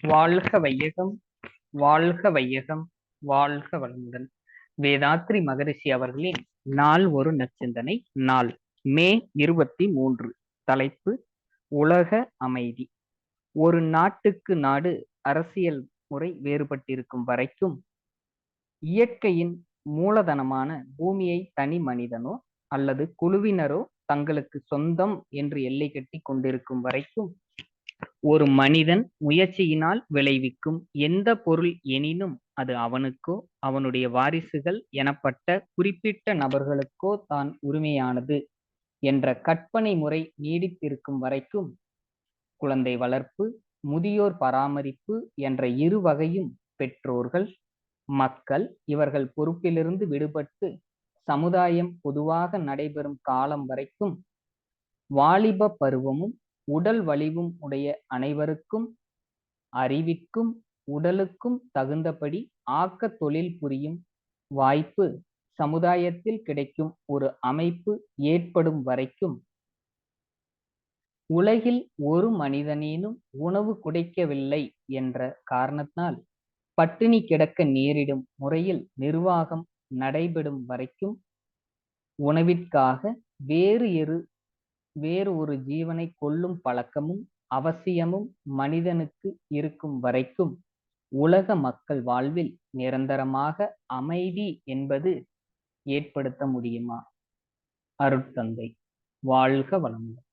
வாழ்க வையகம், வாழ்க வையகம், வாழ்க வளமுடன். வேதாத்ரி மகரிஷி அவர்களின் நாள் ஒரு நற்சிந்தனை. நாள் மே 23. தலைப்பு உலக அமைதி. ஒரு நாட்டுக்கு நாடு அரசியல் முறை வேறுபட்டிருக்கும் வரைக்கும், இயற்கையின் மூலதனமான பூமியை தனி மனிதனோ அல்லது குழுவினரோ தங்களுக்கு சொந்தம் என்று எல்லை கட்டி கொண்டிருக்கும் வரைக்கும், ஒரு மனிதன் முயற்சியினால் விளைவிக்கும் எந்த பொருள் எனினும் அது அவனுக்கோ அவனுடைய வாரிசுகள் எனப்பட்ட குறிப்பிட்ட நபர்களுக்கோ தான் உரிமையானது என்ற கற்பனை முறை நீடித்திருக்கும் வரைக்கும், குழந்தை வளர்ப்பு, முதியோர் பராமரிப்பு என்ற இரு வகையும் பெற்றோர்கள், மக்கள் இவர்கள் பொறுப்பிலிருந்து விடுபட்டு சமுதாயம் பொதுவாக நடைபெறும் காலம் வரைக்கும், வாலிப பருவமும் உடல் வலிவும் உடைய அனைவருக்கும் அறிவிற்கும் உடலுக்கும் தகுந்தபடி ஆக்க தொழில் புரியும் வாய்ப்பு சமுதாயத்தில் கிடைக்கும் ஒரு அமைப்பு ஏற்படும் வரைக்கும், உலகில் ஒரு மனிதனேனும் உணவு கிடைக்கவில்லை என்ற காரணத்தால் பட்டினி கிடக்க நேரிடும் முறையில் நிர்வாகம் நடைபெறும் வரைக்கும், உணவிற்காக வேறு ஒரு ஜீவனை கொல்லும் பழக்கமும் அவசியமும் மனிதனுக்கு இருக்கும் வரைக்கும், உலக மக்கள் வாழ்வில் நிரந்தரமாக அமைதி என்பது ஏற்படுத்த முடியுமா? அருட்தந்தை. வாழ்க வளமுடன்.